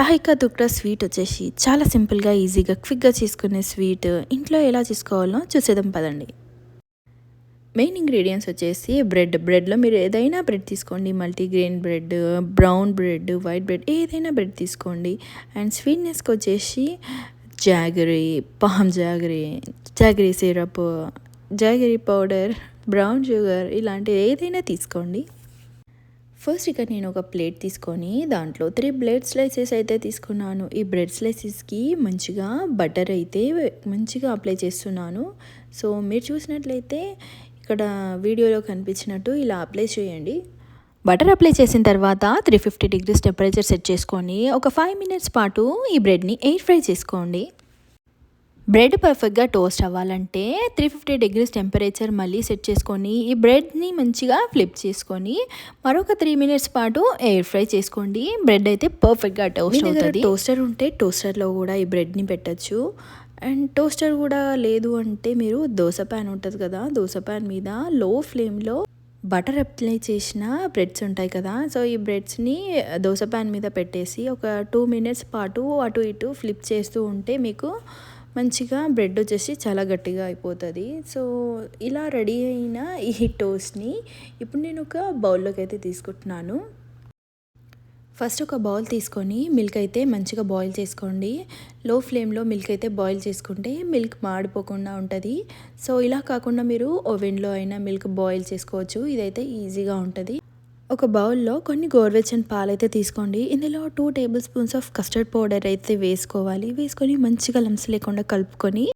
షాహీ కా తుక్డా స్వీట్ వచ్చేసి చాలా సింపుల్గా ఈజీగా క్విక్గా చేసుకునే స్వీట్ ఇంట్లో ఎలా చేసుకోవాలో చూసేద్దాం పదండి. మెయిన్ ఇంగ్రీడియంట్స్ వచ్చేసి బ్రెడ్లో మీరు ఏదైనా బ్రెడ్ తీసుకోండి, multigrain bread, brown bread, white bread, ఏదైనా బ్రెడ్ తీసుకోండి. అండ్ స్వీట్నెస్కి వచ్చేసి jaggery, palm jaggery, jaggery syrup, jaggery powder, brown sugar, ఇలాంటి ఏదైనా తీసుకోండి. ఫస్ట్ ఇక్కడ నేను ఒక ప్లేట్ తీసుకొని దాంట్లో 3 బ్రెడ్ స్లైసెస్ అయితే తీసుకున్నాను. ఈ బ్రెడ్ స్లైసెస్కి మంచిగా బటర్ అయితే మంచిగా అప్లై చేస్తున్నాను. సో మీరు చూసినట్లయితే ఇక్కడ వీడియోలో కనిపించినట్టు ఇలా అప్లై చేయండి. బటర్ అప్లై చేసిన తర్వాత 350 డిగ్రీస్ టెంపరేచర్ సెట్ చేసుకొని ఒక 5 మినిట్స్ పాటు ఈ బ్రెడ్ని ఎయిర్ ఫ్రై చేసుకోండి. బ్రెడ్ పర్ఫెక్ట్గా టోస్ట్ అవ్వాలంటే 350 డిగ్రీస్ టెంపరేచర్ మళ్ళీ సెట్ చేసుకొని ఈ బ్రెడ్ని మంచిగా ఫ్లిప్ చేసుకొని మరొక 3 మినిట్స్ పాటు ఎయిర్ ఫ్రై చేసుకోండి. బ్రెడ్ అయితే పర్ఫెక్ట్గా టోస్ట్ అవుతుంది. టోస్టర్ ఉంటే టోస్టర్లో కూడా ఈ బ్రెడ్ని పెట్టచ్చు. అండ్ టోస్టర్ కూడా లేదు అంటే మీరు దోశ ప్యాన్ ఉంటుంది కదా, దోశ ప్యాన్ మీద లో ఫ్లేమ్లో బటర్ అప్లై చేసిన బ్రెడ్స్ ఉంటాయి కదా, సో ఈ బ్రెడ్స్ని దోశ ప్యాన్ మీద పెట్టేసి ఒక 2 మినిట్స్ పాటు అటు ఇటు ఫ్లిప్ చేస్తూ ఉంటే మీకు మంచిగా బ్రెడ్ వచ్చేసి చాలా గట్టిగా అయిపోతుంది. సో ఇలా రెడీ అయిన ఈ టోస్ట్ని ఇప్పుడు నేను ఒక బౌల్లోకి అయితే తీసుకుంటున్నాను. ఫస్ట్ ఒక బౌల్ తీసుకొని మిల్క్ అయితే మంచిగా బాయిల్ చేసుకోండి. లో ఫ్లేమ్లో మిల్క్ అయితే బాయిల్ చేసుకుంటే మిల్క్ మాడిపోకుండా ఉంటుంది. సో ఇలా కాకుండా మీరు ఓవెన్లో అయినా మిల్క్ బాయిల్ చేసుకోవచ్చు. ఇదైతే ఈజీగా ఉంటుంది. ఒక బౌల్లో కొన్ని గోరువెచ్చని పాలైతే తీసుకోండి. ఇందులో 2 table spoons of custard powder అయితే వేసుకోవాలి. వేసుకొని మంచిగా లంప్స్ లేకుండా కలుపుకొని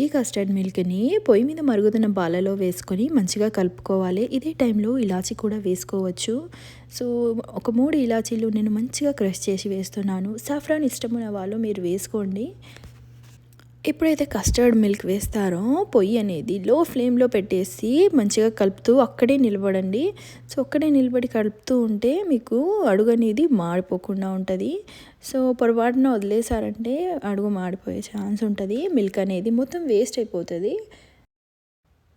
ఈ కస్టర్డ్ మిల్క్ని పొయ్యి మీద మరుగుతున్న పాలలో వేసుకొని మంచిగా కలుపుకోవాలి. ఇదే టైంలో ఇలాచీ కూడా వేసుకోవచ్చు. సో ఒక 3 ఇలాచీలు నేను మంచిగా క్రష్ చేసి వేస్తున్నాను. సాఫ్రాన్ ఇష్టమైన వాళ్ళు మీరు వేసుకోండి. ఎప్పుడైతే కస్టర్డ్ మిల్క్ వేస్తారో పొయ్యి అనేది లో ఫ్లేమ్లో పెట్టేసి మంచిగా కలుపుతూ అక్కడే నిలబడండి. సో అక్కడే నిలబడి కలుపుతూ ఉంటే మీకు అడుగు అనేది మాడిపోకుండా ఉంటుంది. సో పొరపాటున వదిలేసారంటే అడుగు మాడిపోయే ఛాన్స్ ఉంటుంది. మిల్క్ అనేది మొత్తం వేస్ట్ అయిపోతుంది.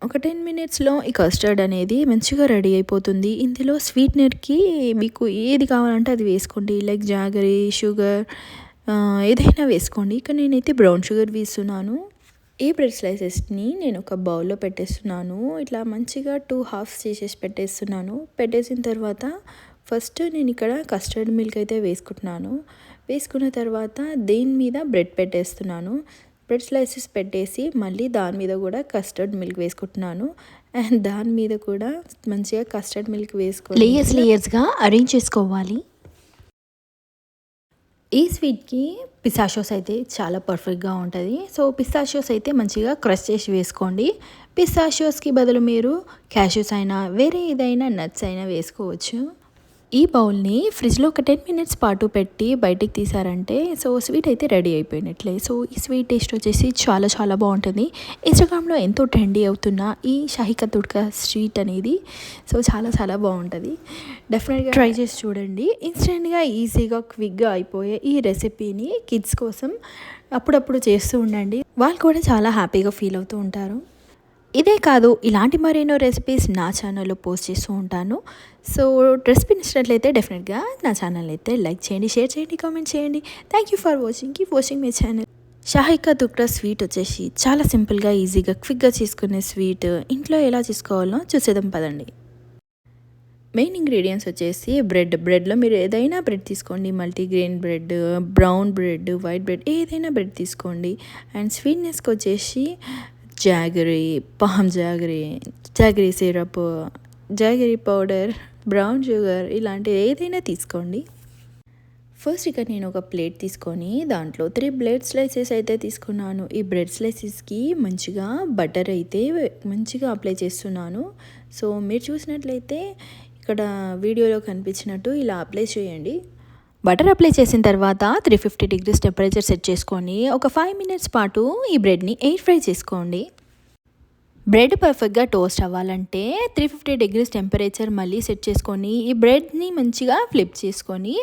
ఒక 10 మినిట్స్లో ఈ కస్టర్డ్ అనేది మంచిగా రెడీ అయిపోతుంది. ఇందులో స్వీట్నర్కి మీకు ఏది కావాలంటే అది వేసుకోండి. లైక్ జాగరీ, షుగర్, ఏదైనా వేసుకోండి. ఇక్కడ నేనైతే బ్రౌన్ షుగర్ వేస్తున్నాను. ఈ బ్రెడ్ స్లైసెస్ని నేను ఒక బౌల్లో పెట్టేస్తున్నాను. ఇట్లా మంచిగా 2 హాఫ్స్ చేసేసి పెట్టేస్తున్నాను. పెట్టేసిన తర్వాత ఫస్ట్ నేను ఇక్కడ కస్టర్డ్ మిల్క్ అయితే వేసుకుంటున్నాను. వేసుకున్న తర్వాత దీని మీద బ్రెడ్ పెట్టేస్తున్నాను. బ్రెడ్ స్లైసెస్ పెట్టేసి మళ్ళీ దాని మీద కూడా కస్టర్డ్ మిల్క్ వేసుకుంటున్నాను. అండ్ దాని మీద కూడా మంచిగా కస్టర్డ్ మిల్క్ వేసుకొని లేయర్స్గా అరేంజ్ చేసుకోవాలి. ఈ స్వీట్కి పిస్తాషియోస్ అయితే చాలా పర్ఫెక్ట్గా ఉంటుంది. సో పిస్తాషియోస్ అయితే మంచిగా క్రష్ చేసి వేసుకోండి. పిస్తాషియోస్కి బదులు మీరు క్యాష్యూస్ అయినా వేరే ఏదైనా నట్స్ అయినా వేసుకోవచ్చు. ఈ బౌల్ని ఫ్రిడ్జ్లో ఒక 10 మినిట్స్ పాటు పెట్టి బయటికి తీసారంటే సో స్వీట్ అయితే రెడీ అయిపోయినట్లే. సో ఈ స్వీట్ టేస్ట్ వచ్చేసి చాలా చాలా బాగుంటుంది. ఇన్స్టాగ్రామ్లో ఎంతో ట్రెండీ అవుతున్న ఈ షాహీ కా తుక్డా స్వీట్ అనేది సో చాలా చాలా బాగుంటుంది. డెఫినెట్గా ట్రై చేసి చూడండి. ఇన్స్టెంట్గా ఈజీగా క్విక్గా అయిపోయే ఈ రెసిపీని కిడ్స్ కోసం అప్పుడప్పుడు చేస్తూ ఉండండి. వాళ్ళు కూడా చాలా హ్యాపీగా ఫీల్ అవుతూ ఉంటారు. ఇదే కాదు ఇలాంటి మరెన్నో రెసిపీస్ నా ఛానల్లో పోస్ట్ చేస్తూ ఉంటాను. సో రెసిపీ నచ్చినట్లయితే డెఫినెట్గా నా ఛానల్ అయితే లైక్ చేయండి, షేర్ చేయండి, కామెంట్ చేయండి. Thank you for watching. Keep watching my channel. Shahi కా తుక్డా స్వీట్ వచ్చేసి చాలా సింపుల్గా ఈజీగా క్విక్గా చేసుకునే స్వీట్ ఇంట్లో ఎలా చేసుకోవాలో చూసేద్దాం పదండి. మెయిన్ ఇంగ్రీడియంట్స్ వచ్చేసి బ్రెడ్లో మీరు ఏదైనా బ్రెడ్ తీసుకోండి, multigrain bread, brown bread, white bread, ఏదైనా బ్రెడ్ తీసుకోండి. అండ్ స్వీట్నెస్కి వచ్చేసి jaggery, palm jaggery, jaggery syrup, jaggery powder, brown sugar, ఇలాంటి ఏదైనా తీసుకోండి. ఫస్ట్ ఇక్కడ నేను ఒక ప్లేట్ తీసుకొని దాంట్లో 3 బ్రెడ్ స్లైసెస్ అయితే తీసుకున్నాను. ఈ బ్రెడ్ స్లైసెస్కి మంచిగా బటర్ అయితే మంచిగా అప్లై చేస్తున్నాను. సో మీరు చూసినట్లయితే ఇక్కడ వీడియోలో కనిపించినట్టు ఇలా అప్లై చేయండి. బటర్ అప్లై చేసిన తర్వాత 350 డిగ్రీస్ టెంపరేచర్ సెట్ చేసుకొని ఒక 5 మినిట్స్ పాటు ఈ బ్రెడ్ని ఎయిర్ ఫ్రై చేసుకోండి. బ్రెడ్ పర్ఫెక్ట్గా టోస్ట్ అవ్వాలంటే 350 డిగ్రీస్ టెంపరేచర్ మళ్ళీ సెట్ చేసుకొని ఈ బ్రెడ్ని మంచిగా ఫ్లిప్ చేసుకొని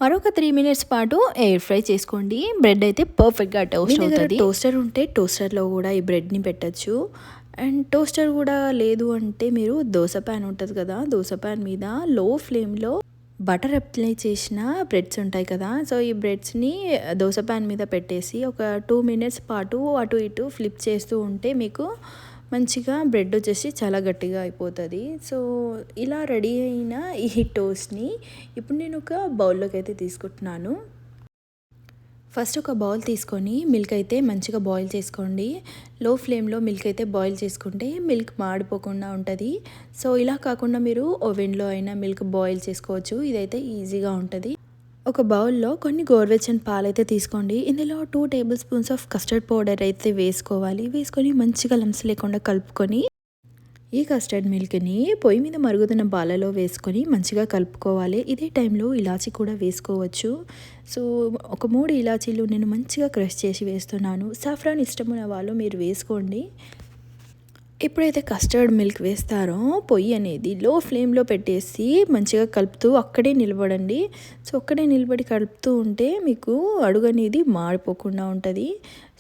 మరొక 3 మినిట్స్ పాటు ఎయిర్ ఫ్రై చేసుకోండి. బ్రెడ్ అయితే పర్ఫెక్ట్గా టోస్ట్ అవుతుంది. టోస్టర్ ఉంటే టోస్టర్లో కూడా ఈ బ్రెడ్ని పెట్టచ్చు. అండ్ టోస్టర్ కూడా లేదు అంటే మీరు దోశ ప్యాన్ ఉంటుంది కదా, దోశ ప్యాన్ మీద లో ఫ్లేమ్లో బటర్ అప్లై చేసిన బ్రెడ్స్ ఉంటాయి కదా, సో ఈ బ్రెడ్స్ని దోశ ప్యాన్ మీద పెట్టేసి ఒక 2 మినిట్స్ పాటు అటు ఇటు ఫ్లిప్ చేస్తూ ఉంటే మీకు మంచిగా బ్రెడ్ వచ్చేసి చాలా గట్టిగా అయిపోతుంది. సో ఇలా రెడీ అయిన ఈ టోస్ట్ని ఇప్పుడు నేను ఒక బౌల్లోకి అయితే తీసుకుంటున్నాను. ఫస్ట్ ఒక బౌల్ తీసుకొని మిల్క్ అయితే మంచిగా బాయిల్ చేసుకోండి. లో ఫ్లేమ్లో మిల్క్ అయితే బాయిల్ చేసుకుంటే మిల్క్ మాడిపోకుండా ఉంటుంది. సో ఇలా కాకుండా మీరు ఓవెన్లో అయినా మిల్క్ బాయిల్ చేసుకోవచ్చు, ఇదైతే ఈజీగా ఉంటుంది. ఒక బౌల్లో కొన్ని గోరువెచ్చని పాలైతే తీసుకోండి. ఇందులో 2 table spoons of custard powder అయితే వేసుకోవాలి. వేసుకొని మంచిగా లంప్స్ లేకుండా కలుపుకొని ఈ కస్టర్డ్ మిల్క్ని పొయ్యి మీద మరుగుతున్న పాలలో వేసుకొని మంచిగా కలుపుకోవాలి. ఇదే టైంలో ఇలాచీ కూడా వేసుకోవచ్చు. సో ఒక 3 ఇలాచీలు నేను మంచిగా క్రష్ చేసి వేస్తున్నాను. సాఫ్రాన్ ఇష్టమున్న వాళ్ళు మీరు వేసుకోండి. ఎప్పుడైతే కస్టర్డ్ మిల్క్ వేస్తారో పొయ్యి అనేది లో ఫ్లేమ్లో పెట్టేసి మంచిగా కలుపుతూ అక్కడే నిలబడండి. సో అక్కడే నిలబడి కలుపుతూ ఉంటే మీకు అడుగు అనేది మాడిపోకుండా ఉంటుంది.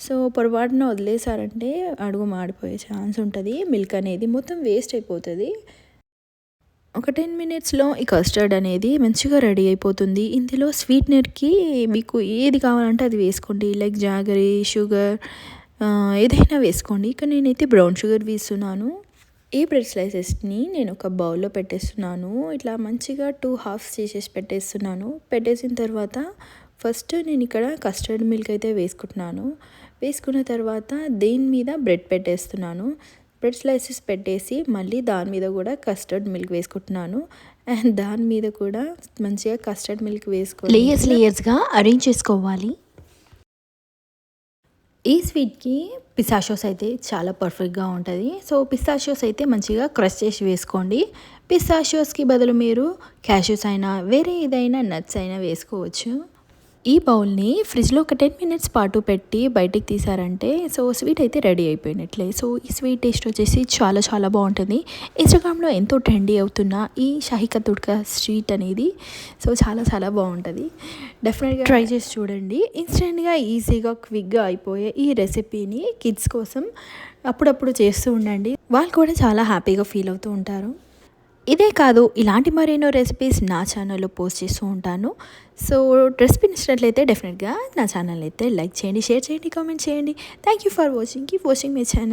సో పొరపాటున వదిలేసారంటే అడుగు మాడిపోయే ఛాన్స్ ఉంటుంది, మిల్క్ అనేది మొత్తం వేస్ట్ అయిపోతుంది. ఒక 10 మినిట్స్లో ఈ కస్టర్డ్ అనేది మంచిగా రెడీ అయిపోతుంది. ఇందులో స్వీట్నర్కి మీకు ఏది కావాలంటే అది వేసుకోండి, లైక్ జాగరీ, షుగర్ ఏదైనా వేసుకోండి. ఇక్కడ నేనైతే బ్రౌన్ షుగర్ వేస్తున్నాను. ఈ బ్రెడ్ స్లైసెస్ని నేను ఒక బౌల్లో పెట్టేస్తున్నాను. ఇట్లా మంచిగా 2 హాఫ్స్ చేసేసి పెట్టేస్తున్నాను. పెట్టేసిన తర్వాత ఫస్ట్ నేను ఇక్కడ కస్టర్డ్ మిల్క్ అయితే వేసుకుంటున్నాను. వేసుకున్న తర్వాత దీని మీద బ్రెడ్ పెట్టేస్తున్నాను. బ్రెడ్ స్లైసెస్ పెట్టేసి మళ్ళీ దాని మీద కూడా కస్టర్డ్ మిల్క్ వేసుకుంటున్నాను. అండ్ దాని మీద కూడా మంచిగా కస్టర్డ్ మిల్క్ వేసుకొని లేయర్స్గా అరేంజ్ చేసుకోవాలి. ఈ స్వీట్కి పిస్తాషియోస్ అయితే చాలా పర్ఫెక్ట్గా ఉంటుంది. సో పిస్తాషియోస్ అయితే మంచిగా క్రష్ చేసి వేసుకోండి. పిస్తాషియోస్కి బదులు మీరు క్యాష్యూస్ అయినా వేరే ఏదైనా నట్స్ అయినా వేసుకోవచ్చు. ఈ బౌల్ని ఫ్రిడ్జ్లో ఒక 10 మినిట్స్ పాటు పెట్టి బయటికి తీసారంటే సో స్వీట్ అయితే రెడీ అయిపోయినట్లే. సో ఈ స్వీట్ టేస్ట్ వచ్చేసి చాలా చాలా బాగుంటుంది. ఇన్స్టాగ్రామ్లో ఎంతో ట్రెండీ అవుతున్న ఈ షాహీ కా తుడ్కా స్వీట్ అనేది సో చాలా చాలా బాగుంటుంది. డెఫినెట్గా ట్రై చేసి చూడండి. ఇన్స్టెంట్గా ఈజీగా క్విక్గా అయిపోయే ఈ రెసిపీని కిడ్స్ కోసం అప్పుడప్పుడు చేస్తూ ఉండండి, వాళ్ళు కూడా చాలా హ్యాపీగా ఫీల్ అవుతూ ఉంటారు. ఇదే కాదు, ఇలాంటి మరెన్నో రెసిపీస్ నా ఛానల్లో పోస్ట్ చేస్తూ ఉంటాను. సో రెసిపీ నచ్చినట్లయితే డెఫినెట్గా నా ఛానల్ అయితే లైక్ చేయండి, షేర్ చేయండి, కామెంట్ చేయండి. Thank you for watching. Keep watching my channel.